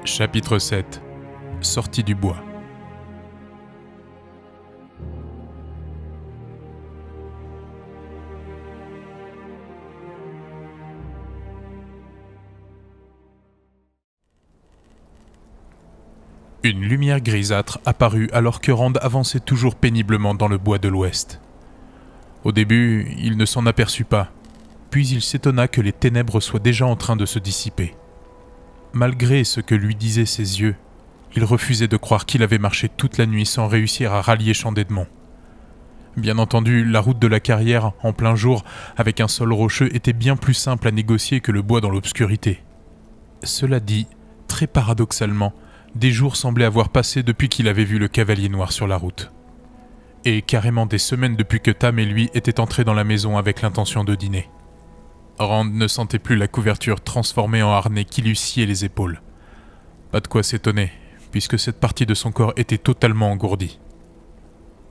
Chapitre 7. Sortie du bois. Une lumière grisâtre apparut alors que Rand avançait toujours péniblement dans le bois de l'ouest. Au début, il ne s'en aperçut pas, puis il s'étonna que les ténèbres soient déjà en train de se dissiper. Malgré ce que lui disaient ses yeux, il refusait de croire qu'il avait marché toute la nuit sans réussir à rallier Champ-d'Edmond. Bien entendu, la route de la carrière, en plein jour, avec un sol rocheux, était bien plus simple à négocier que le bois dans l'obscurité. Cela dit, très paradoxalement, des jours semblaient avoir passé depuis qu'il avait vu le cavalier noir sur la route. Et carrément des semaines depuis que Tam et lui étaient entrés dans la maison avec l'intention de dîner. Rand ne sentait plus la couverture transformée en harnais qui lui sciait les épaules. Pas de quoi s'étonner, puisque cette partie de son corps était totalement engourdie.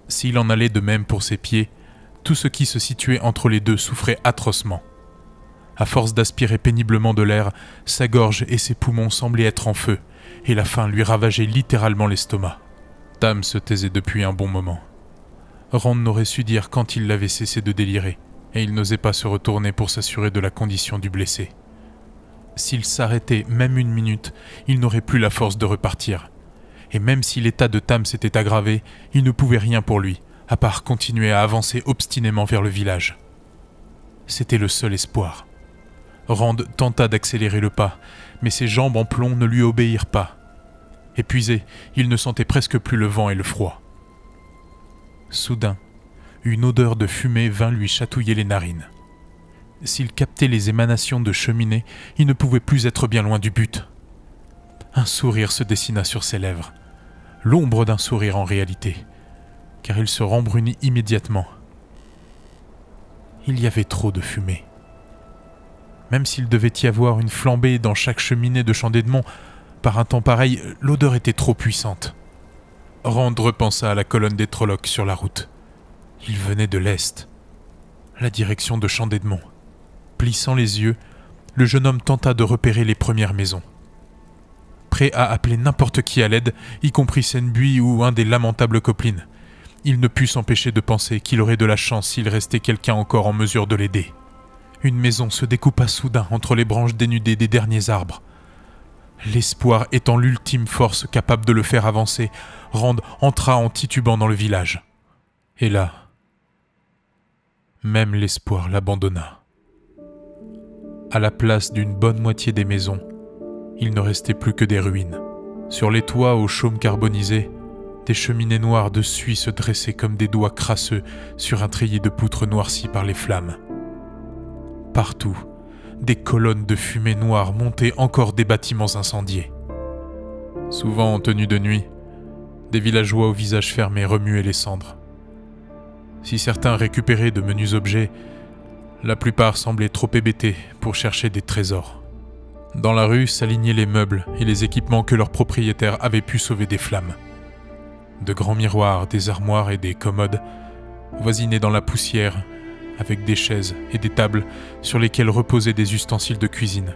S'il en allait de même pour ses pieds, tout ce qui se situait entre les deux souffrait atrocement. À force d'aspirer péniblement de l'air, sa gorge et ses poumons semblaient être en feu, et la faim lui ravageait littéralement l'estomac. Tam se taisait depuis un bon moment. Rand n'aurait su dire quand il l'avait cessé de délirer, et il n'osait pas se retourner pour s'assurer de la condition du blessé. S'il s'arrêtait même une minute, il n'aurait plus la force de repartir. Et même si l'état de Tam s'était aggravé, il ne pouvait rien pour lui, à part continuer à avancer obstinément vers le village. C'était le seul espoir. Rand tenta d'accélérer le pas, mais ses jambes en plomb ne lui obéirent pas. Épuisé, il ne sentait presque plus le vent et le froid. Soudain, une odeur de fumée vint lui chatouiller les narines. S'il captait les émanations de cheminée, il ne pouvait plus être bien loin du but. Un sourire se dessina sur ses lèvres, l'ombre d'un sourire en réalité, car il se rembrunit immédiatement. Il y avait trop de fumée. Même s'il devait y avoir une flambée dans chaque cheminée de Champ-d'Edmond, par un temps pareil, l'odeur était trop puissante. Rand repensa à la colonne des Trollocs sur la route. Il venait de l'est, la direction de Champ-d'Edmond. Plissant les yeux, le jeune homme tenta de repérer les premières maisons. Prêt à appeler n'importe qui à l'aide, y compris Senbui ou un des lamentables Coplin, il ne put s'empêcher de penser qu'il aurait de la chance s'il restait quelqu'un encore en mesure de l'aider. Une maison se découpa soudain entre les branches dénudées des derniers arbres. L'espoir étant l'ultime force capable de le faire avancer, Rand entra en titubant dans le village. Et là, même l'espoir l'abandonna. À la place d'une bonne moitié des maisons, il ne restait plus que des ruines. Sur les toits aux chaumes carbonisés, des cheminées noires de suie se dressaient comme des doigts crasseux sur un treillis de poutres noircies par les flammes. Partout, des colonnes de fumée noire montaient encore des bâtiments incendiés. Souvent en tenue de nuit, des villageois au visage fermé remuaient les cendres. Si certains récupéraient de menus objets, la plupart semblaient trop hébétés pour chercher des trésors. Dans la rue s'alignaient les meubles et les équipements que leurs propriétaires avaient pu sauver des flammes. De grands miroirs, des armoires et des commodes voisinaient dans la poussière, avec des chaises et des tables sur lesquelles reposaient des ustensiles de cuisine,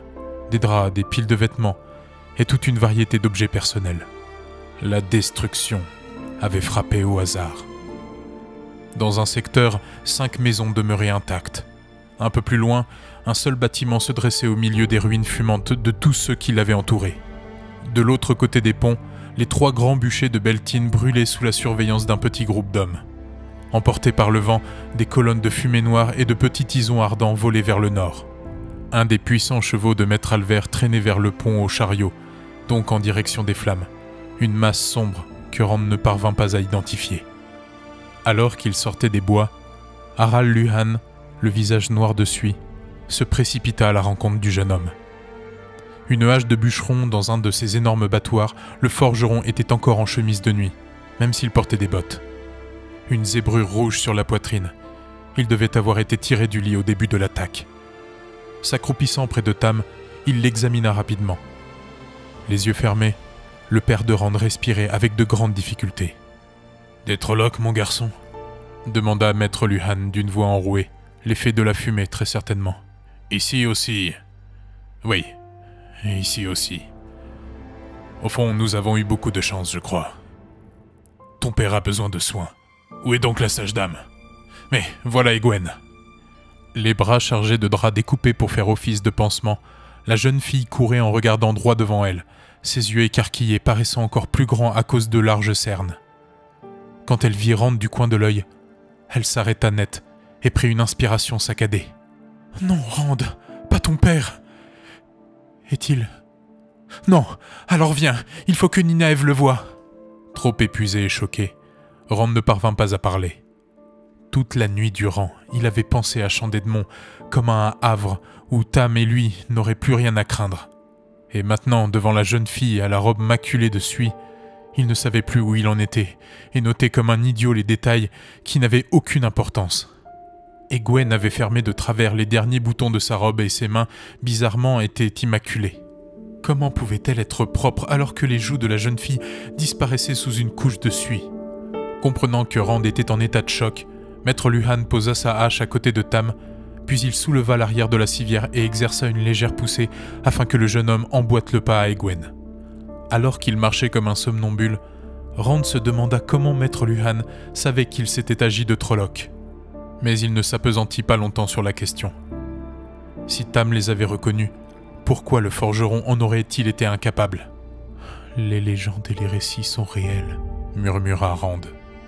des draps, des piles de vêtements et toute une variété d'objets personnels. La destruction avait frappé au hasard. Dans un secteur, 5 maisons demeuraient intactes. Un peu plus loin, un seul bâtiment se dressait au milieu des ruines fumantes de tous ceux qui l'avaient entouré. De l'autre côté des ponts, les 3 grands bûchers de Beltine brûlaient sous la surveillance d'un petit groupe d'hommes. Emportés par le vent, des colonnes de fumée noire et de petits tisons ardents volaient vers le nord. Un des puissants chevaux de Maître Albert traînait vers le pont au chariot, donc en direction des flammes, une masse sombre que Rand ne parvint pas à identifier. Alors qu'il sortait des bois, Harald Luhan, le visage noir de suie, se précipita à la rencontre du jeune homme. Une hache de bûcheron dans un de ses énormes battoirs, le forgeron était encore en chemise de nuit, même s'il portait des bottes. Une zébrure rouge sur la poitrine. Il devait avoir été tiré du lit au début de l'attaque. S'accroupissant près de Tam, il l'examina rapidement. Les yeux fermés, le père de Rand respirait avec de grandes difficultés. « Des Trollocs, mon garçon ?» demanda Maître Luhan d'une voix enrouée, l'effet de la fumée très certainement. « Ici aussi. Oui, ici aussi. » Au fond, nous avons eu beaucoup de chance, je crois. Ton père a besoin de soins. Où est donc la sage dame? Mais voilà Egwene. » Les bras chargés de draps découpés pour faire office de pansement, la jeune fille courait en regardant droit devant elle, ses yeux écarquillés paraissant encore plus grands à cause de larges cernes. Quand elle vit Rand du coin de l'œil, elle s'arrêta net et prit une inspiration saccadée. « Non, Rand, pas ton père. Est-il... Non, alors viens, il faut que Nynaeve le voie. » Trop épuisé et choqué, Rand ne parvint pas à parler. Toute la nuit durant, il avait pensé à Champ d'Edmond comme à un havre où Tam et lui n'auraient plus rien à craindre. Et maintenant, devant la jeune fille à la robe maculée de suie, il ne savait plus où il en était et notait comme un idiot les détails qui n'avaient aucune importance. Egwene avait fermé de travers les derniers boutons de sa robe et ses mains, bizarrement, étaient immaculées. Comment pouvait-elle être propre alors que les joues de la jeune fille disparaissaient sous une couche de suie? Comprenant que Rand était en état de choc, Maître Luhan posa sa hache à côté de Tam, puis il souleva l'arrière de la civière et exerça une légère poussée afin que le jeune homme emboîte le pas à Egwene. Alors qu'il marchait comme un somnambule, Rand se demanda comment Maître Luhan savait qu'il s'était agi de Trollocs. Mais il ne s'appesantit pas longtemps sur la question. Si Tam les avait reconnus, pourquoi le forgeron en aurait-il été incapable? « Les légendes et les récits sont réels, » murmura Rand.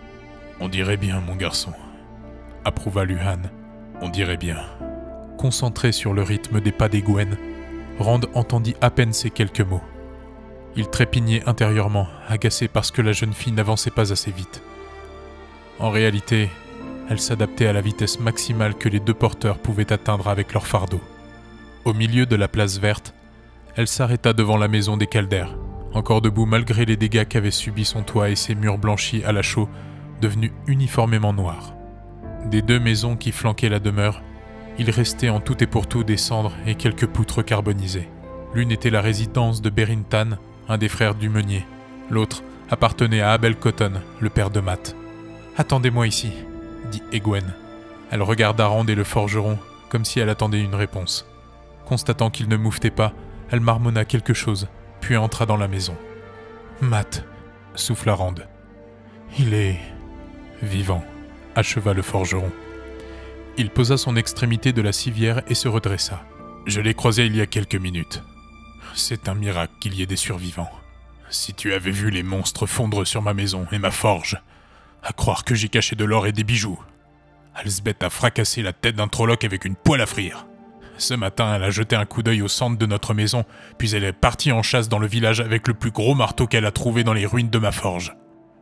« On dirait bien, mon garçon, » approuva Luhan. « On dirait bien. » Concentré sur le rythme des pas d'Egwene, Rand entendit à peine ces quelques mots. Il trépignait intérieurement, agacé parce que la jeune fille n'avançait pas assez vite. En réalité, elle s'adaptait à la vitesse maximale que les deux porteurs pouvaient atteindre avec leur fardeau. Au milieu de la place verte, elle s'arrêta devant la maison des Caldaires, encore debout malgré les dégâts qu'avaient subis son toit et ses murs blanchis à la chaux, devenus uniformément noirs. Des deux maisons qui flanquaient la demeure, il restait en tout et pour tout des cendres et quelques poutres carbonisées. L'une était la résidence de Berin Tan, un des frères du meunier. L'autre appartenait à Abel Cotton, le père de Matt. « Attendez-moi ici, » dit Egwene. Elle regarda Rand et le forgeron, comme si elle attendait une réponse. Constatant qu'il ne mouffetait pas, elle marmonna quelque chose, puis entra dans la maison. « Matt, » souffla Rand. « Il est... vivant, » acheva le forgeron. Il posa son extrémité de la civière et se redressa. « Je l'ai croisé il y a quelques minutes. C'est un miracle qu'il y ait des survivants. Si tu avais vu les monstres fondre sur ma maison et ma forge, à croire que j'y cachais de l'or et des bijoux. Elsbeth a fracassé la tête d'un Trolloc avec une poêle à frire. Ce matin, elle a jeté un coup d'œil au centre de notre maison, puis elle est partie en chasse dans le village avec le plus gros marteau qu'elle a trouvé dans les ruines de ma forge.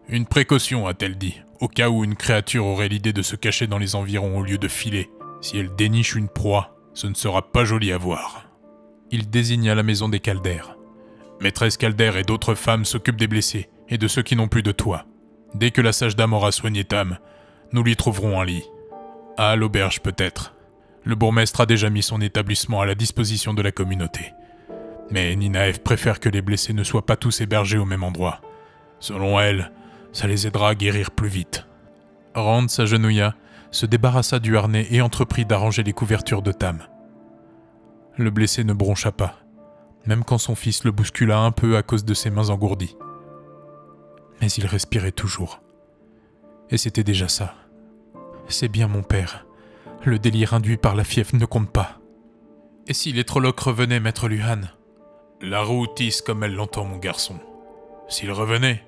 Une précaution, a-t-elle dit, au cas où une créature aurait l'idée de se cacher dans les environs au lieu de filer. Si elle déniche une proie, ce ne sera pas joli à voir. » Il désigna la maison des Caldaires. « Maîtresse Caldaire et d'autres femmes s'occupent des blessés et de ceux qui n'ont plus de toit. Dès que la sage dame aura soigné Tam, nous lui trouverons un lit. À l'auberge peut-être. Le bourgmestre a déjà mis son établissement à la disposition de la communauté. Mais Nynaeve préfère que les blessés ne soient pas tous hébergés au même endroit. Selon elle, ça les aidera à guérir plus vite. » Rand s'agenouilla, se débarrassa du harnais et entreprit d'arranger les couvertures de Tam. Le blessé ne broncha pas, même quand son fils le bouscula un peu à cause de ses mains engourdies. Mais il respirait toujours. Et c'était déjà ça. « C'est bien mon père. Le délire induit par la fièvre ne compte pas. » « Et si les Trollocs revenaient, maître Luhan ?»« La roue tisse comme elle l'entend, mon garçon. S'ils revenaient,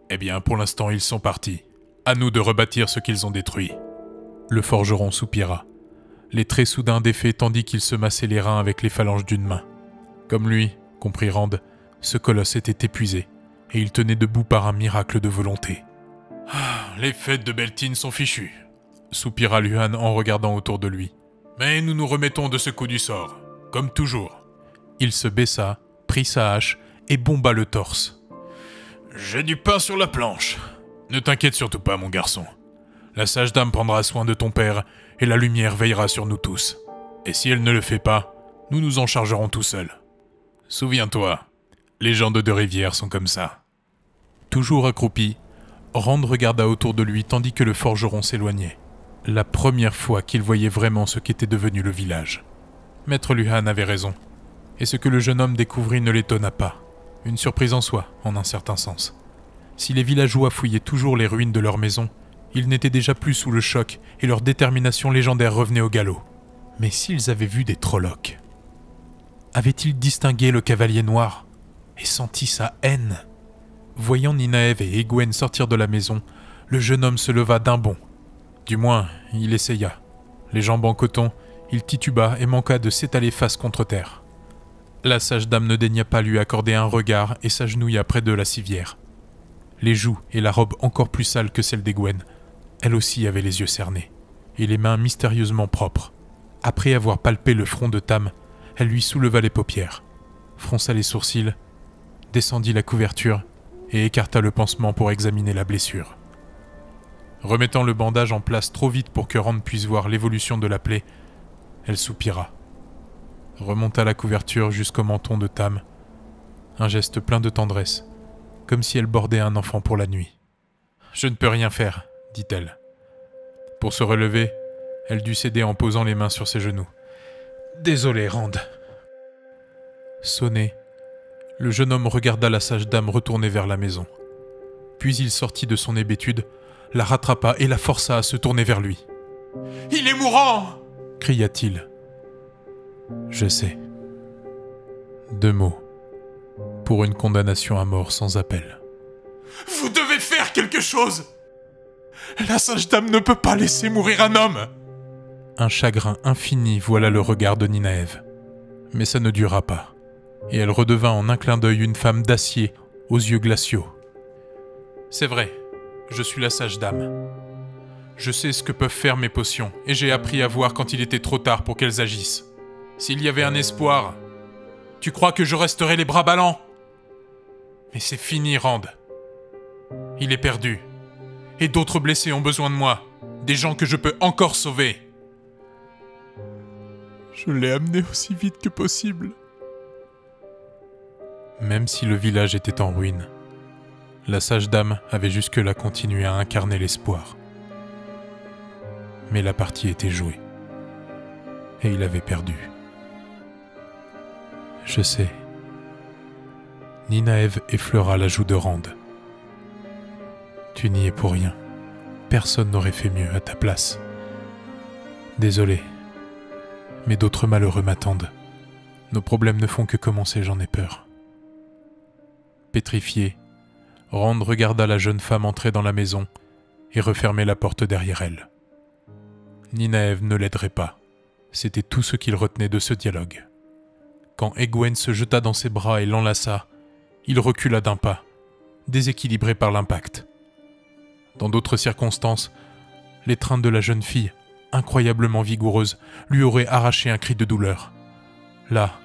eh bien, pour l'instant, ils sont partis. À nous de rebâtir ce qu'ils ont détruit. » Le forgeron soupira, les traits soudain défaits tandis qu'il se massait les reins avec les phalanges d'une main. Comme lui, comprit Rand, ce colosse était épuisé, et il tenait debout par un miracle de volonté. « Ah, les fêtes de Beltane sont fichues, » soupira Luhan en regardant autour de lui. « Mais nous nous remettons de ce coup du sort, comme toujours. » Il se baissa, prit sa hache et bomba le torse. « J'ai du pain sur la planche. Ne t'inquiète surtout pas, mon garçon. La sage dame prendra soin de ton père et la lumière veillera sur nous tous. Et si elle ne le fait pas, nous nous en chargerons tout seuls. Souviens-toi, les gens de Deux-Rivières sont comme ça. » Toujours accroupi, Rand regarda autour de lui tandis que le forgeron s'éloignait. La première fois qu'il voyait vraiment ce qu'était devenu le village. Maître Luhan avait raison, et ce que le jeune homme découvrit ne l'étonna pas. Une surprise en soi, en un certain sens. Si les villageois fouillaient toujours les ruines de leur maison, ils n'étaient déjà plus sous le choc et leur détermination légendaire revenait au galop. Mais s'ils avaient vu des Trollocs, avaient-ils distingué le cavalier noir et senti sa haine? Voyant Ninaev et Egwene sortir de la maison, le jeune homme se leva d'un bond. Du moins, il essaya. Les jambes en coton, il tituba et manqua de s'étaler face contre terre. La sage dame ne daigna pas lui accorder un regard et s'agenouilla près de la civière. Les joues et la robe encore plus sales que celle d'Egwene, elle aussi avait les yeux cernés, et les mains mystérieusement propres. Après avoir palpé le front de Tam, elle lui souleva les paupières, fronça les sourcils, descendit la couverture et écarta le pansement pour examiner la blessure. Remettant le bandage en place trop vite pour que Rand puisse voir l'évolution de la plaie, elle soupira, remonta la couverture jusqu'au menton de Tam, un geste plein de tendresse, comme si elle bordait un enfant pour la nuit. « Je ne peux rien faire », dit-elle. Pour se relever, elle dut céder en posant les mains sur ses genoux. « Désolé, Rand. » Sonné, le jeune homme regarda la sage dame retourner vers la maison. Puis il sortit de son hébétude, la rattrapa et la força à se tourner vers lui. « Il est mourant !» cria-t-il. « Je sais. » 2 mots. Pour une condamnation à mort sans appel. « Vous devez faire quelque chose! La sage dame ne peut pas laisser mourir un homme !» Un chagrin infini voila le regard de Ninaev. Mais ça ne dura pas, et elle redevint en un clin d'œil une femme d'acier aux yeux glaciaux. « C'est vrai, je suis la sage dame. Je sais ce que peuvent faire mes potions, et j'ai appris à voir quand il était trop tard pour qu'elles agissent. S'il y avait un espoir, tu crois que je resterais les bras ballants? Mais c'est fini, Rand. Il est perdu. Et d'autres blessés ont besoin de moi. Des gens que je peux encore sauver. Je l'ai amené aussi vite que possible. » Même si le village était en ruine, la sage dame avait jusque-là continué à incarner l'espoir. Mais la partie était jouée. Et il avait perdu. Je sais. Ninaev effleura la joue de Rand. Tu n'y es pour rien. Personne n'aurait fait mieux à ta place. Désolé. Mais d'autres malheureux m'attendent. Nos problèmes ne font que commencer, j'en ai peur. Pétrifié, Rand regarda la jeune femme entrer dans la maison et refermer la porte derrière elle. Ninaev ne l'aiderait pas. C'était tout ce qu'il retenait de ce dialogue. Quand Egwene se jeta dans ses bras et l'enlaça, il recula d'un pas, déséquilibré par l'impact. Dans d'autres circonstances, l'étreinte de la jeune fille, incroyablement vigoureuse, lui aurait arraché un cri de douleur. Là,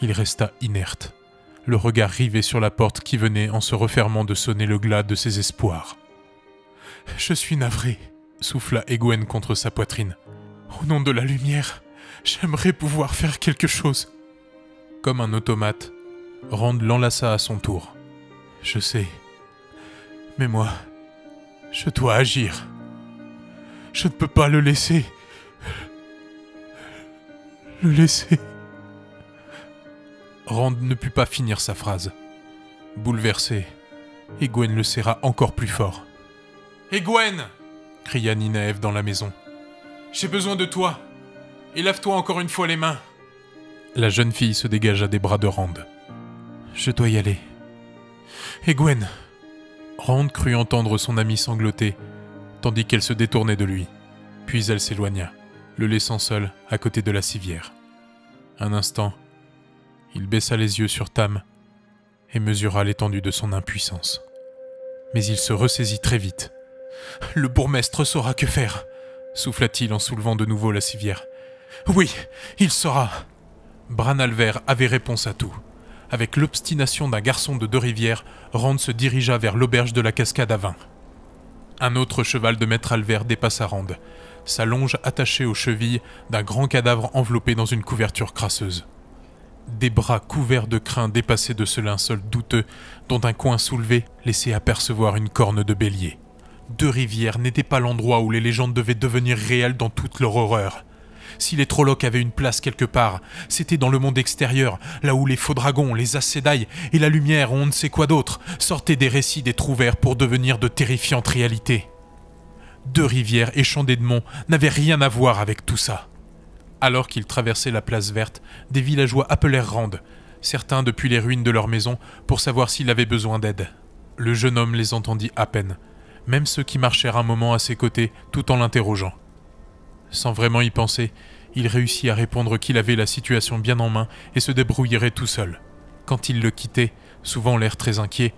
il resta inerte, le regard rivé sur la porte qui venait en se refermant de sonner le glas de ses espoirs. « Je suis navré », souffla Egwene contre sa poitrine. « Au nom de la lumière, j'aimerais pouvoir faire quelque chose. » Comme un automate, Rand l'enlaça à son tour. « Je sais, mais moi, je dois agir. Je ne peux pas le laisser. Le laisser. » Rand ne put pas finir sa phrase. Bouleversé, Egwene le serra encore plus fort. « Egwene !» cria Ninaev dans la maison. « J'ai besoin de toi, et lave-toi encore une fois les mains. » La jeune fille se dégagea des bras de Rand. « Je dois y aller. »« Egwene !» Rand crut entendre son amie sangloter, tandis qu'elle se détournait de lui. Puis elle s'éloigna, le laissant seul à côté de la civière. Un instant, il baissa les yeux sur Tam et mesura l'étendue de son impuissance. Mais il se ressaisit très vite. « Le bourgmestre saura que faire !» souffla-t-il en soulevant de nouveau la civière. « Oui, il saura !» Bran Alver avait réponse à tout. Avec l'obstination d'un garçon de 2 rivières, Rand se dirigea vers l'auberge de la cascade à vin. Un autre cheval de maître Alver dépassa Rand, sa longe attachée aux chevilles d'un grand cadavre enveloppé dans une couverture crasseuse. Des bras couverts de crin dépassaient de ce linceul douteux dont un coin soulevé laissait apercevoir une corne de bélier. 2 rivières n'était pas l'endroit où les légendes devaient devenir réelles dans toute leur horreur. Si les Trollocs avaient une place quelque part, c'était dans le monde extérieur, là où les faux dragons, les Aes Sedai et la lumière ou on ne sait quoi d'autre sortaient des récits des Trouvères pour devenir de terrifiantes réalités. Deux rivières et champs d'Edmond n'avaient rien à voir avec tout ça. Alors qu'ils traversaient la place verte, des villageois appelèrent Rand, certains depuis les ruines de leur maison, pour savoir s'il avait besoin d'aide. Le jeune homme les entendit à peine, même ceux qui marchèrent un moment à ses côtés tout en l'interrogeant. Sans vraiment y penser, il réussit à répondre qu'il avait la situation bien en main et se débrouillerait tout seul. Quand il le quittait, souvent l'air très inquiet,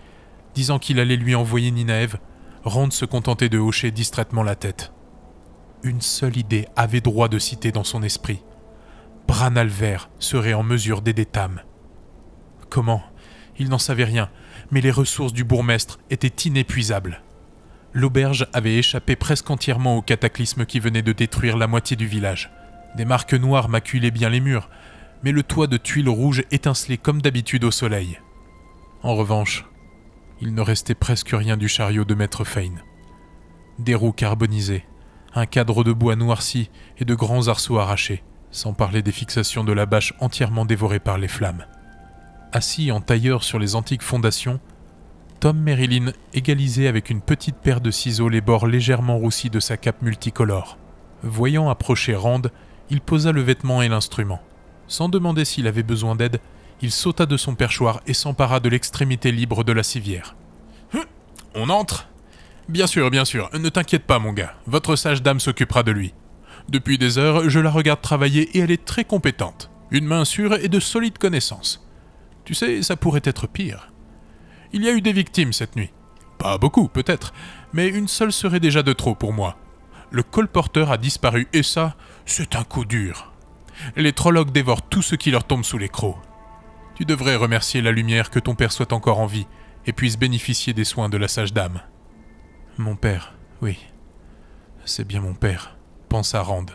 disant qu'il allait lui envoyer Nynaeve, Rand se contentait de hocher distraitement la tête. Une seule idée avait droit de citer dans son esprit. Bran Alver serait en mesure d'aider Tam. Comment? Il n'en savait rien, mais les ressources du bourgmestre étaient inépuisables. L'auberge avait échappé presque entièrement au cataclysme qui venait de détruire la moitié du village. Des marques noires maculaient bien les murs, mais le toit de tuiles rouges étincelait comme d'habitude au soleil. En revanche, il ne restait presque rien du chariot de Maître Fane. Des roues carbonisées, un cadre de bois noirci et de grands arceaux arrachés, sans parler des fixations de la bâche entièrement dévorées par les flammes. Assis en tailleur sur les antiques fondations, Tom Merrilin égalisait avec une petite paire de ciseaux les bords légèrement roussis de sa cape multicolore. Voyant approcher Rand, il posa le vêtement et l'instrument. Sans demander s'il avait besoin d'aide, il sauta de son perchoir et s'empara de l'extrémité libre de la civière. « On entre ?»« Bien sûr, ne t'inquiète pas mon gars, votre sage dame s'occupera de lui. Depuis des heures, je la regarde travailler et elle est très compétente. Une main sûre et de solides connaissances. Tu sais, ça pourrait être pire. Il y a eu des victimes cette nuit. Pas beaucoup, peut-être, mais une seule serait déjà de trop pour moi. Le colporteur a disparu et ça, c'est un coup dur. Les Trollocs dévorent tout ce qui leur tombe sous les crocs. Tu devrais remercier la lumière que ton père soit encore en vie et puisse bénéficier des soins de la sage dame. Mon père, oui. C'est bien mon père, pensa Rand.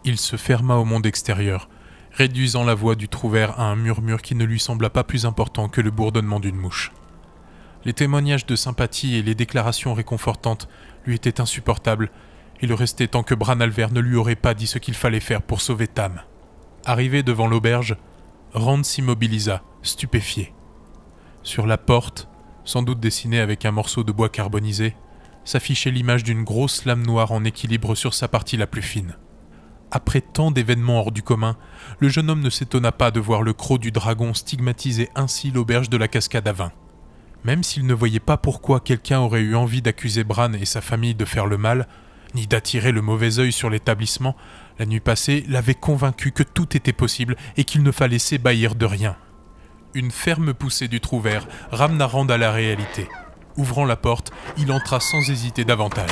Il se ferma au monde extérieur, réduisant la voix du trouvère à un murmure qui ne lui sembla pas plus important que le bourdonnement d'une mouche. Les témoignages de sympathie et les déclarations réconfortantes lui étaient insupportables, et le restait tant que Bran Alver ne lui aurait pas dit ce qu'il fallait faire pour sauver Tam. Arrivé devant l'auberge, Rand s'immobilisa, stupéfié. Sur la porte, sans doute dessinée avec un morceau de bois carbonisé, s'affichait l'image d'une grosse lame noire en équilibre sur sa partie la plus fine. Après tant d'événements hors du commun, le jeune homme ne s'étonna pas de voir le croc du dragon stigmatiser ainsi l'auberge de la cascade à vin. Même s'il ne voyait pas pourquoi quelqu'un aurait eu envie d'accuser Bran et sa famille de faire le mal, ni d'attirer le mauvais œil sur l'établissement, la nuit passée l'avait convaincu que tout était possible et qu'il ne fallait s'ébahir de rien. Une ferme poussée du trouvère ramena Rand à la réalité. Ouvrant la porte, il entra sans hésiter davantage.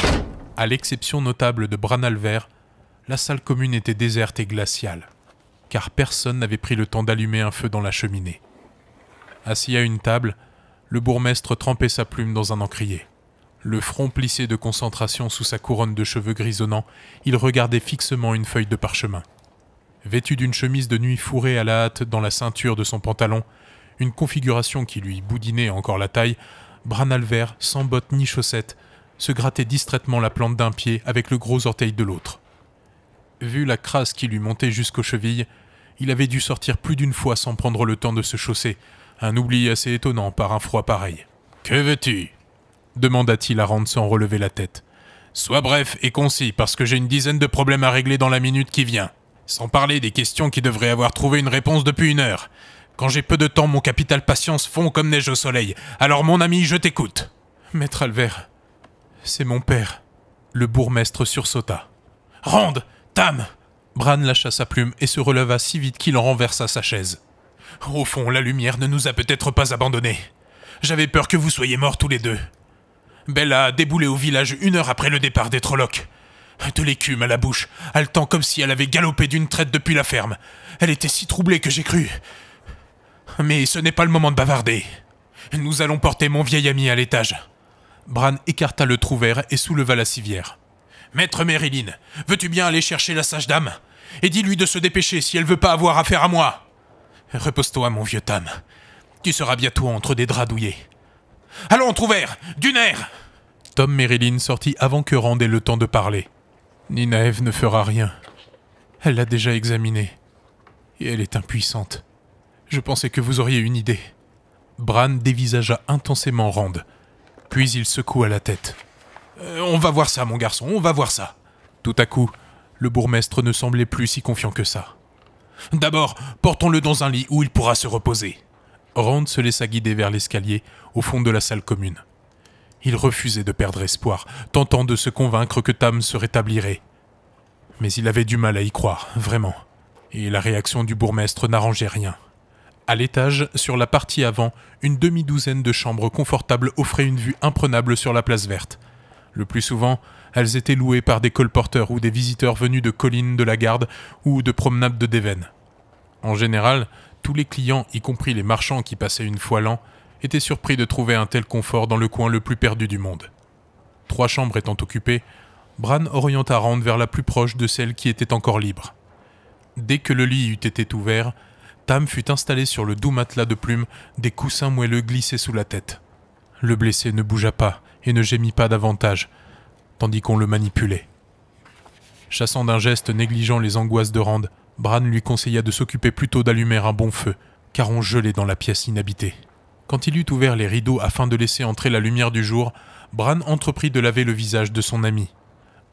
À l'exception notable de Bran Alver, la salle commune était déserte et glaciale, car personne n'avait pris le temps d'allumer un feu dans la cheminée. Assis à une table, le bourgmestre trempait sa plume dans un encrier. Le front plissé de concentration sous sa couronne de cheveux grisonnants, il regardait fixement une feuille de parchemin. Vêtu d'une chemise de nuit fourrée à la hâte dans la ceinture de son pantalon, une configuration qui lui boudinait encore la taille, Bran Alver, sans bottes ni chaussettes, se grattait distraitement la plante d'un pied avec le gros orteil de l'autre. Vu la crasse qui lui montait jusqu'aux chevilles, il avait dû sortir plus d'une fois sans prendre le temps de se chausser, un oubli assez étonnant par un froid pareil. « Que veux-tu » demanda-t-il à Rand sans relever la tête. « Sois bref et concis, parce que j'ai une dizaine de problèmes à régler dans la minute qui vient. Sans parler des questions qui devraient avoir trouvé une réponse depuis 1 heure. Quand j'ai peu de temps, mon capital patience fond comme neige au soleil. Alors mon ami, je t'écoute. » « Maître Alver, c'est mon père. » Le bourgmestre sursauta. « Rand, Tam !» Bran lâcha sa plume et se releva si vite qu'il en renversa sa chaise. « Au fond, la lumière ne nous a peut-être pas abandonnés. J'avais peur que vous soyez morts tous les deux. Bella a déboulé au village 1 heure après le départ des Trollocs. De l'écume à la bouche, haletant comme si elle avait galopé d'une traite depuis la ferme. Elle était si troublée que j'ai cru. Mais ce n'est pas le moment de bavarder. Nous allons porter mon vieil ami à l'étage. » Bran écarta le trouvère et souleva la civière. « Maître Merrilin, veux-tu bien aller chercher la sage dame? Et dis-lui de se dépêcher si elle veut pas avoir affaire à moi. Repose-toi, mon vieux Tam. Tu seras bientôt entre des draps douillés. Allons, trouvère, du nerf !» Tom Merrilin sortit avant que Rand ait le temps de parler. « Nynaeve ne fera rien. Elle l'a déjà examinée. Et elle est impuissante. Je pensais que vous auriez une idée. » Bran dévisagea intensément Rand. Puis il secoua la tête. On va voir ça, mon garçon, on va voir ça. » Tout à coup, le bourgmestre ne semblait plus si confiant que ça. « D'abord, portons-le dans un lit où il pourra se reposer. » Rand se laissa guider vers l'escalier, au fond de la salle commune. Il refusait de perdre espoir, tentant de se convaincre que Tam se rétablirait. Mais il avait du mal à y croire, vraiment. Et la réaction du bourgmestre n'arrangeait rien. À l'étage, sur la partie avant, une demi-douzaine de chambres confortables offraient une vue imprenable sur la place verte. Le plus souvent, elles étaient louées par des colporteurs ou des visiteurs venus de collines de la Garde ou de promenades de Deven. En général, tous les clients, y compris les marchands qui passaient une fois l'an, étaient surpris de trouver un tel confort dans le coin le plus perdu du monde. 3 chambres étant occupées, Bran orienta Rand vers la plus proche de celle qui était encore libre. Dès que le lit eut été ouvert, Tam fut installé sur le doux matelas de plumes, des coussins moelleux glissés sous la tête. Le blessé ne bougea pas et ne gémit pas davantage, tandis qu'on le manipulait. Chassant d'un geste négligeant les angoisses de Rand, Bran lui conseilla de s'occuper plutôt d'allumer un bon feu, car on gelait dans la pièce inhabitée. Quand il eut ouvert les rideaux afin de laisser entrer la lumière du jour, Bran entreprit de laver le visage de son ami.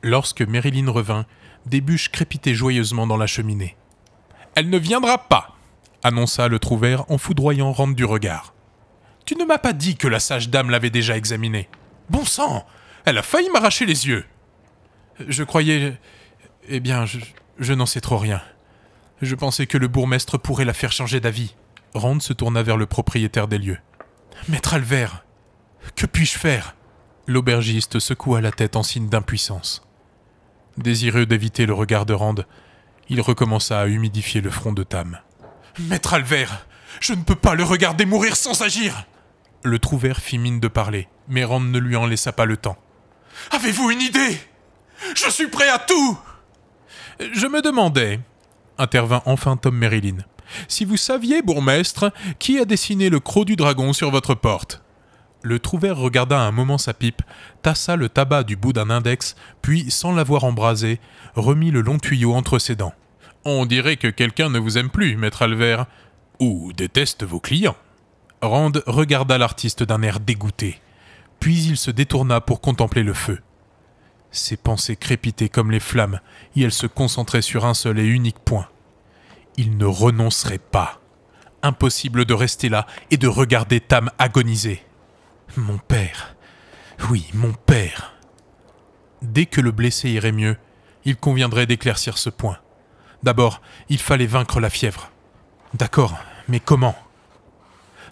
Lorsque Merylin revint, des bûches crépitaient joyeusement dans la cheminée. « Elle ne viendra pas !» annonça le trouvère en foudroyant Rand du regard. « Tu ne m'as pas dit que la sage dame l'avait déjà examinée. Bon sang, elle a failli m'arracher les yeux. » Je croyais... Eh bien, je n'en sais trop rien. Je pensais que le bourgmestre pourrait la faire changer d'avis. Rand se tourna vers le propriétaire des lieux. « Maître Alvert, que puis-je faire ?» L'aubergiste secoua la tête en signe d'impuissance. Désireux d'éviter le regard de Rand, il recommença à humidifier le front de Tam. « Maître Alvert, je ne peux pas le regarder mourir sans agir !» Le trouvère fit mine de parler, mais Rand ne lui en laissa pas le temps. « Avez-vous une idée ? Je suis prêt à tout !»« Je me demandais, » intervint enfin Tom Merylin, « si vous saviez, bourgmestre, qui a dessiné le croc du dragon sur votre porte. » Le trouvère regarda un moment sa pipe, tassa le tabac du bout d'un index, puis, sans l'avoir embrasé, remit le long tuyau entre ses dents. « On dirait que quelqu'un ne vous aime plus, maître Alvert, ou déteste vos clients. » Rand regarda l'artiste d'un air dégoûté, puis il se détourna pour contempler le feu. Ses pensées crépitaient comme les flammes, et elles se concentraient sur un seul et unique point. Il ne renoncerait pas. Impossible de rester là et de regarder Tam agoniser. Mon père. Oui, mon père. Dès que le blessé irait mieux, il conviendrait d'éclaircir ce point. D'abord, il fallait vaincre la fièvre. D'accord, mais comment ?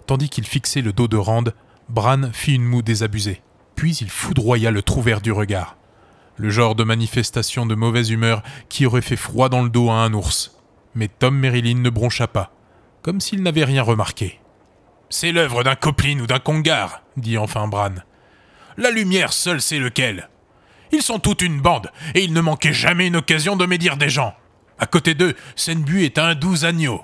Tandis qu'il fixait le dos de Rand, Bran fit une moue désabusée. Puis il foudroya le trouvère du regard. Le genre de manifestation de mauvaise humeur qui aurait fait froid dans le dos à un ours. Mais Tom Merylin ne broncha pas, comme s'il n'avait rien remarqué. « C'est l'œuvre d'un Coplin ou d'un Congar, » dit enfin Bran. « La lumière seule sait lequel. Ils sont toute une bande, et il ne manquait jamais une occasion de médire des gens. À côté d'eux, Senbu est un doux agneau. »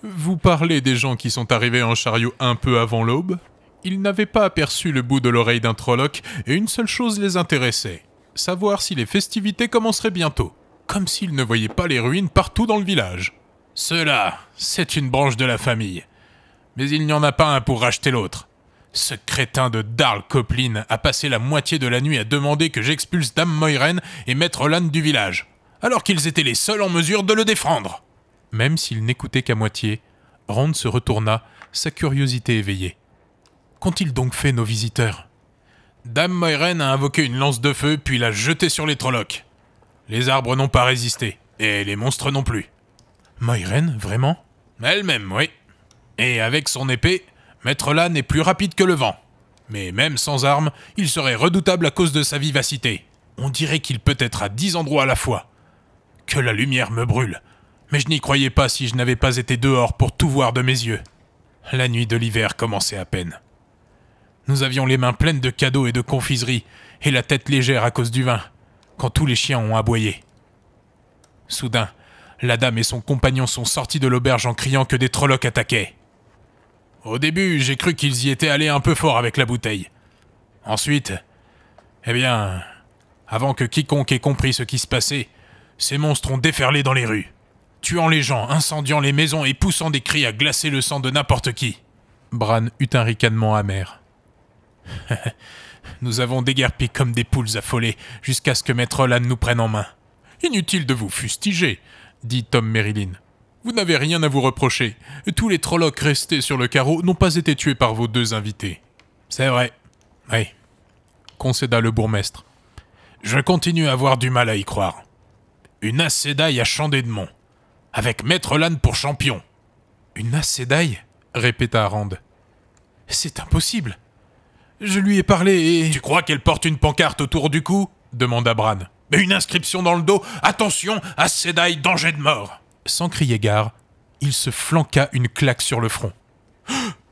Vous parlez des gens qui sont arrivés en chariot un peu avant l'aube ? Ils n'avaient pas aperçu le bout de l'oreille d'un Trolloc, et une seule chose les intéressait, savoir si les festivités commenceraient bientôt, comme s'ils ne voyaient pas les ruines partout dans le village. Cela, c'est une branche de la famille. Mais il n'y en a pas un pour racheter l'autre. Ce crétin de Darl Coplin a passé la moitié de la nuit à demander que j'expulse Dame Moiraine et Maître Lann du village, alors qu'ils étaient les seuls en mesure de le défendre. Même s'il n'écoutait qu'à moitié, Rand se retourna, sa curiosité éveillée. Qu'ont-ils donc fait, nos visiteurs ? Dame Moiraine a invoqué une lance de feu, puis l'a jetée sur les Trollocs. Les arbres n'ont pas résisté, et les monstres non plus. Moiraine, vraiment ? Elle-même, oui. Et avec son épée, Maître Lann est plus rapide que le vent. Mais même sans armes, il serait redoutable à cause de sa vivacité. On dirait qu'il peut être à 10 endroits à la fois. Que la lumière me brûle. Mais je n'y croyais pas si je n'avais pas été dehors pour tout voir de mes yeux. La nuit de l'hiver commençait à peine. Nous avions les mains pleines de cadeaux et de confiseries, et la tête légère à cause du vin, quand tous les chiens ont aboyé. Soudain, la dame et son compagnon sont sortis de l'auberge en criant que des Trollocs attaquaient. Au début, j'ai cru qu'ils y étaient allés un peu fort avec la bouteille. Ensuite, avant que quiconque ait compris ce qui se passait, Ces monstres ont déferlé dans les rues, tuant les gens, incendiant les maisons et poussant des cris à glacer le sang de n'importe qui. Bran eut un ricanement amer. Nous avons déguerpi comme des poules affolées jusqu'à ce que Maître Lan nous prenne en main. Inutile de vous fustiger, dit Tom Merrilin. Vous n'avez rien à vous reprocher. Tous les Trollocs restés sur le carreau n'ont pas été tués par vos 2 invités. C'est vrai. Oui, concéda le bourgmestre. Je continue à avoir du mal à y croire. Une Aes Sedai à Champ d'Edmond, avec Maître Lan pour champion. Une Aes Sedai ? Répéta Rand. C'est impossible. Je lui ai parlé et... Tu crois qu'elle porte une pancarte autour du cou ? Demanda Bran. Mais une inscription dans le dos. Attention, Aes Sedai, danger de mort. Sans crier gare, il se flanqua une claque sur le front.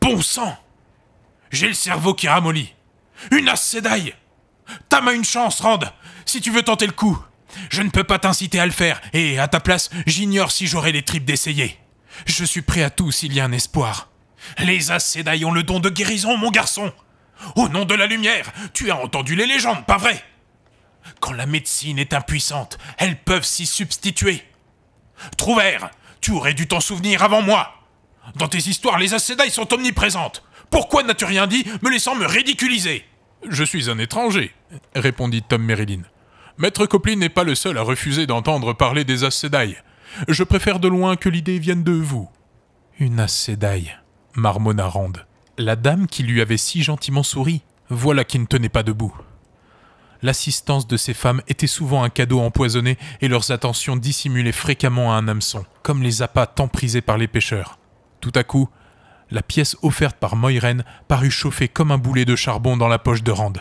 Bon sang ! J'ai le cerveau qui ramollit. Une Aes Sedai ! Tam a une chance, Rand, si tu veux tenter le coup. Je ne peux pas t'inciter à le faire, et à ta place, j'ignore si j'aurai les tripes d'essayer. Je suis prêt à tout s'il y a un espoir. Les Aes Sedai ont le don de guérison, mon garçon. Au nom de la lumière, tu as entendu les légendes, pas vrai ? Quand la médecine est impuissante, elles peuvent s'y substituer. Trouvère, tu aurais dû t'en souvenir avant moi. Dans tes histoires, les Aes Sedai sont omniprésentes. Pourquoi n'as-tu rien dit, me laissant me ridiculiser ? Je suis un étranger, répondit Tom Merrilin. Maître Coplin n'est pas le seul à refuser d'entendre parler des Aes Sedai. Je préfère de loin que l'idée vienne de vous. Une Aes Sedai, marmonna Rand. La dame qui lui avait si gentiment souri, voilà qui ne tenait pas debout. L'assistance de ces femmes était souvent un cadeau empoisonné et leurs attentions dissimulaient fréquemment à un hameçon, comme les appâts tant prisés par les pêcheurs. Tout à coup, la pièce offerte par Moiraine parut chauffer comme un boulet de charbon dans la poche de Rand.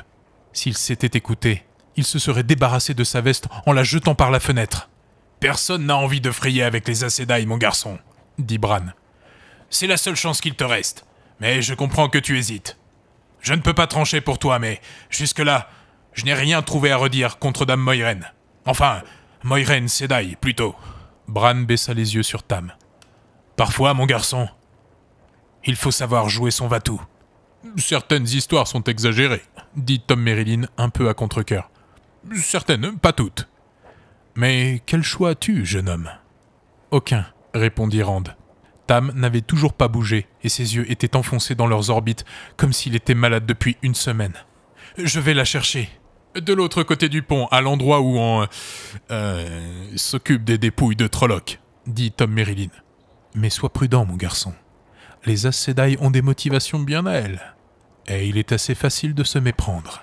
S'il s'était écouté, il se serait débarrassé de sa veste en la jetant par la fenêtre. « Personne n'a envie de frayer avec les Aes Sedai, mon garçon, » dit Bran. « C'est la seule chance qu'il te reste, mais je comprends que tu hésites. Je ne peux pas trancher pour toi, mais jusque-là, je n'ai rien trouvé à redire contre Dame Moiraine. Enfin, Moiraine Sedai, plutôt. » Bran baissa les yeux sur Tam. « Parfois, mon garçon, il faut savoir jouer son va-tout. »« Certaines histoires sont exagérées, » dit Tom Merrilin un peu à contre-cœur. « Certaines, pas toutes. »« Mais quel choix as-tu, jeune homme ?»« Aucun, » répondit Rand. Tam n'avait toujours pas bougé et ses yeux étaient enfoncés dans leurs orbites comme s'il était malade depuis une semaine. « Je vais la chercher. De l'autre côté du pont, à l'endroit où on... s'occupe des dépouilles de Trollocs, » dit Tom Merrilin. « Mais sois prudent, mon garçon. Les Aes Sedai ont des motivations bien à elles. Et il est assez facile de se méprendre. »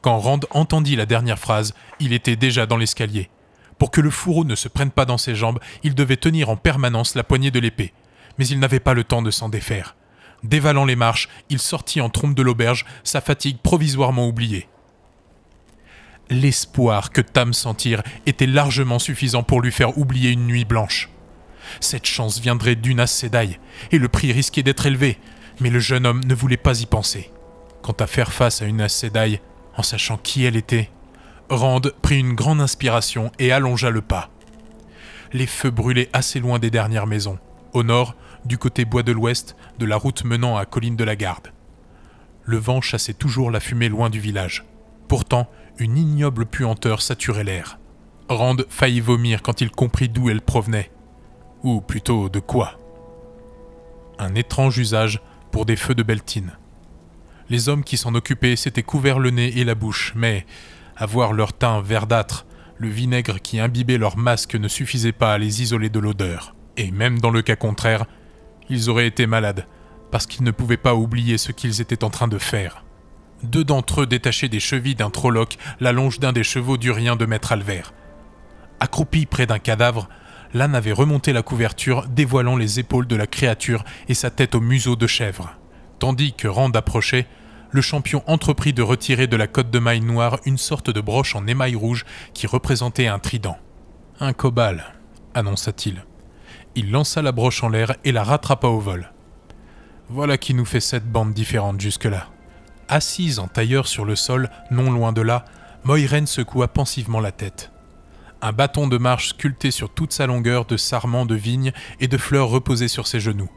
Quand Rand entendit la dernière phrase, il était déjà dans l'escalier. Pour que le fourreau ne se prenne pas dans ses jambes, il devait tenir en permanence la poignée de l'épée. Mais il n'avait pas le temps de s'en défaire. Dévalant les marches, il sortit en trompe de l'auberge, sa fatigue provisoirement oubliée. L'espoir que Tam sentir était largement suffisant pour lui faire oublier une nuit blanche. Cette chance viendrait d'une Aes Sedai, et le prix risquait d'être élevé, mais le jeune homme ne voulait pas y penser. Quant à faire face à une Aes Sedai, en sachant qui elle était, Rand prit une grande inspiration et allongea le pas. Les feux brûlaient assez loin des dernières maisons, au nord, du côté bois de l'ouest, de la route menant à Colline de la Garde. Le vent chassait toujours la fumée loin du village. Pourtant, une ignoble puanteur saturait l'air. Rand faillit vomir quand il comprit d'où elle provenait. Ou plutôt de quoi. Un étrange usage pour des feux de Beltine. Les hommes qui s'en occupaient s'étaient couverts le nez et la bouche, mais, à voir leur teint verdâtre, le vinaigre qui imbibait leur masque ne suffisait pas à les isoler de l'odeur. Et même dans le cas contraire, ils auraient été malades, parce qu'ils ne pouvaient pas oublier ce qu'ils étaient en train de faire. 2 d'entre eux détachaient des chevilles d'un Trolloc la longe d'un des chevaux d'Urien de Maître Alvert. Accroupi près d'un cadavre, l'âne avait remonté la couverture, dévoilant les épaules de la créature et sa tête au museau de chèvre. Tandis que Rand approchait, le champion entreprit de retirer de la cotte de maille noire une sorte de broche en émail rouge qui représentait un trident. « Un cobal », annonça-t-il. Il lança la broche en l'air et la rattrapa au vol. « Voilà qui nous fait 7 bandes différentes jusque-là. » Assise en tailleur sur le sol, non loin de là, Moiraine secoua pensivement la tête. Un bâton de marche sculpté sur toute sa longueur de sarments de vigne et de fleurs reposait sur ses genoux.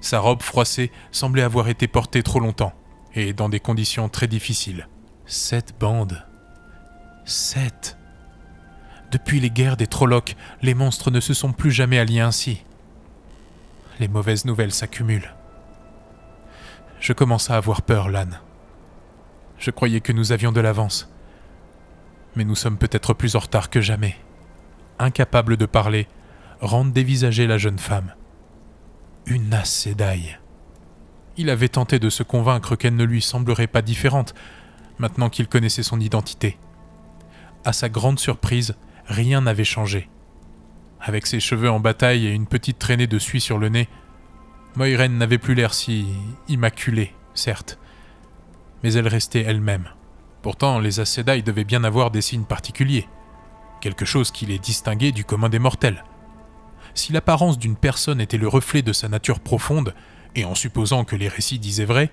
Sa robe froissée semblait avoir été portée trop longtemps, et dans des conditions très difficiles. 7 bandes. 7. Depuis les guerres des Trollocs, les monstres ne se sont plus jamais alliés ainsi. Les mauvaises nouvelles s'accumulent. Je commence à avoir peur, Lan. Je croyais que nous avions de l'avance. Mais nous sommes peut-être plus en retard que jamais. » Incapable de parler, Rand dévisageait la jeune femme. Une Aes Sedai. Il avait tenté de se convaincre qu'elle ne lui semblerait pas différente, maintenant qu'il connaissait son identité. À sa grande surprise, rien n'avait changé. Avec ses cheveux en bataille et une petite traînée de suie sur le nez, Moiraine n'avait plus l'air si immaculée, certes, mais elle restait elle-même. Pourtant, les Aes Sedai devaient bien avoir des signes particuliers, quelque chose qui les distinguait du commun des mortels. Si l'apparence d'une personne était le reflet de sa nature profonde, et en supposant que les récits disaient vrai,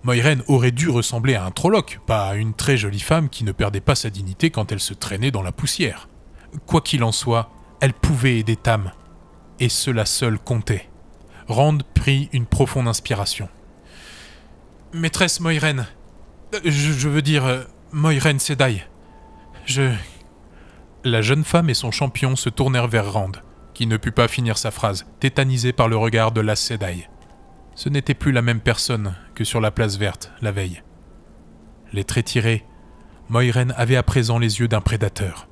Moiraine aurait dû ressembler à un Trolloc, pas à une très jolie femme qui ne perdait pas sa dignité quand elle se traînait dans la poussière. Quoi qu'il en soit, elle pouvait aider Tam, et cela seul comptait. Rand prit une profonde inspiration. « Maîtresse Moiraine, je veux dire Moiraine Sedai, La jeune femme et son champion se tournèrent vers Rand, qui ne put pas finir sa phrase, tétanisé par le regard de l'Aes Sedai. Ce n'était plus la même personne que sur la place verte, la veille. Les traits tirés, Moiraine avait à présent les yeux d'un prédateur.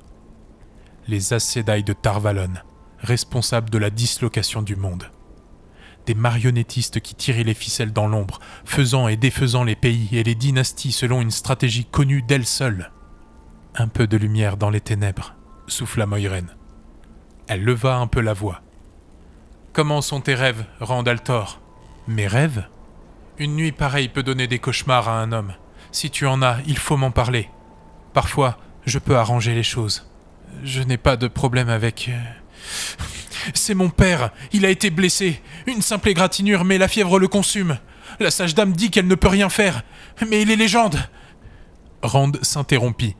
Les Aes Sedai de Tar Valon, responsables de la dislocation du monde. Des marionnettistes qui tiraient les ficelles dans l'ombre, faisant et défaisant les pays et les dynasties selon une stratégie connue d'elles seules. Un peu de lumière dans les ténèbres, souffla Moiraine. Elle leva un peu la voix. « Comment sont tes rêves, Rand al'Thor ?»« Mes rêves ? Une nuit pareille peut donner des cauchemars à un homme. Si tu en as, il faut m'en parler. Parfois, je peux arranger les choses. Je n'ai pas de problème avec... C'est mon père, il a été blessé. Une simple égratignure, mais la fièvre le consume. La sage dame dit qu'elle ne peut rien faire. Mais il est légende. » Rand s'interrompit,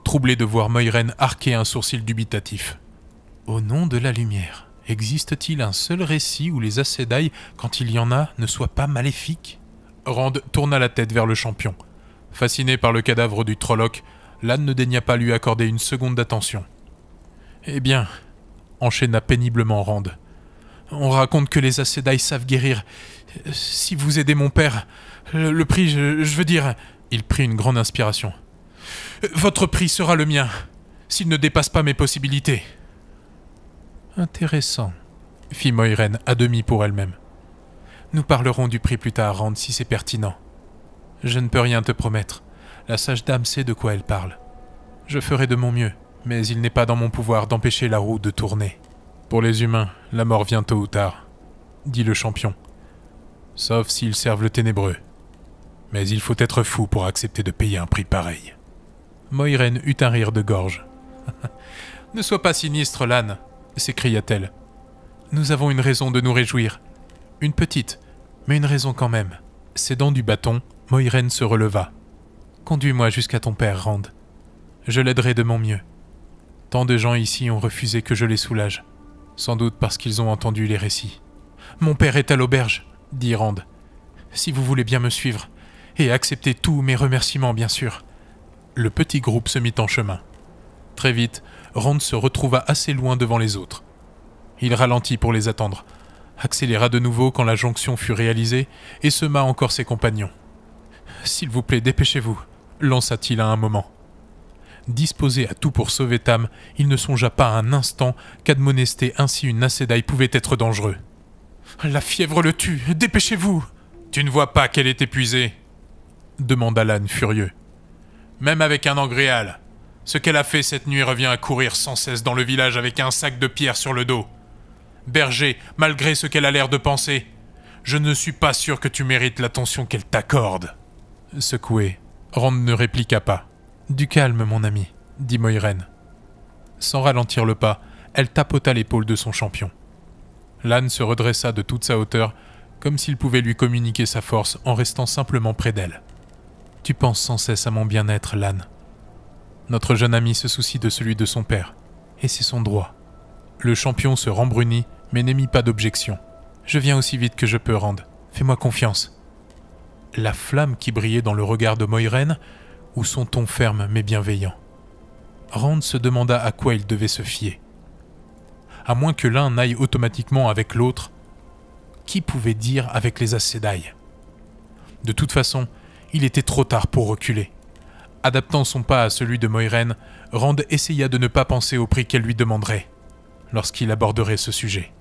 troublé de voir Moiraine arquer un sourcil dubitatif. Au nom de la lumière, existe-t-il un seul récit où les Aes Sedai, quand il y en a, ne soient pas maléfiques ? Rand tourna la tête vers le champion. Fasciné par le cadavre du Trolloc, Lan ne daigna pas lui accorder une seconde d'attention. « Eh bien, » enchaîna péniblement Rand, « on raconte que les Aes Sedai savent guérir. Si vous aidez mon père, le prix, je veux dire... » Il prit une grande inspiration. « Votre prix sera le mien, s'il ne dépasse pas mes possibilités. » Intéressant, fit Moiraine à demi pour elle-même. Nous parlerons du prix plus tard, Rand, si c'est pertinent. Je ne peux rien te promettre. La sage dame sait de quoi elle parle. Je ferai de mon mieux, mais il n'est pas dans mon pouvoir d'empêcher la roue de tourner. Pour les humains, la mort vient tôt ou tard, dit le champion. Sauf s'ils servent le ténébreux. Mais il faut être fou pour accepter de payer un prix pareil. Moiraine eut un rire de gorge. Ne sois pas sinistre, Lan, s'écria-t-elle. Nous avons une raison de nous réjouir. Une petite, mais une raison quand même. Cédant du bâton, Moiraine se releva. Conduis-moi jusqu'à ton père, Rand. Je l'aiderai de mon mieux. Tant de gens ici ont refusé que je les soulage. Sans doute parce qu'ils ont entendu les récits. Mon père est à l'auberge, dit Rand. Si vous voulez bien me suivre, et accepter tous mes remerciements, bien sûr. Le petit groupe se mit en chemin. Très vite, Rand se retrouva assez loin devant les autres. Il ralentit pour les attendre, accéléra de nouveau quand la jonction fut réalisée et sema encore ses compagnons. « S'il vous plaît, dépêchez-vous » lança-t-il à un moment. Disposé à tout pour sauver Tam, il ne songea pas un instant qu'admonester ainsi une Aes Sedai pouvait être dangereux. « La fièvre le tue, dépêchez-vous !»« Tu ne vois pas qu'elle est épuisée ?» demanda Lan furieux. « Même avec un angréal, ce qu'elle a fait cette nuit revient à courir sans cesse dans le village avec un sac de pierre sur le dos. Berger, malgré ce qu'elle a l'air de penser, je ne suis pas sûr que tu mérites l'attention qu'elle t'accorde. » Secoué, Rand ne répliqua pas. « Du calme, mon ami, » dit Moiraine. Sans ralentir le pas, elle tapota l'épaule de son champion. Lan se redressa de toute sa hauteur, comme s'il pouvait lui communiquer sa force en restant simplement près d'elle. « Tu penses sans cesse à mon bien-être, Lan. Notre jeune ami se soucie de celui de son père, et c'est son droit. » Le champion se rembrunit, mais n'émit pas d'objection. « Je viens aussi vite que je peux, Rand. Fais-moi confiance. » La flamme qui brillait dans le regard de Moiraine, ou son ton ferme mais bienveillant. Rand se demanda à quoi il devait se fier. À moins que l'un n'aille automatiquement avec l'autre, qui pouvait dire avec les Aes Sedai? De toute façon, il était trop tard pour reculer. Adaptant son pas à celui de Moiraine, Rand essaya de ne pas penser au prix qu'elle lui demanderait lorsqu'il aborderait ce sujet.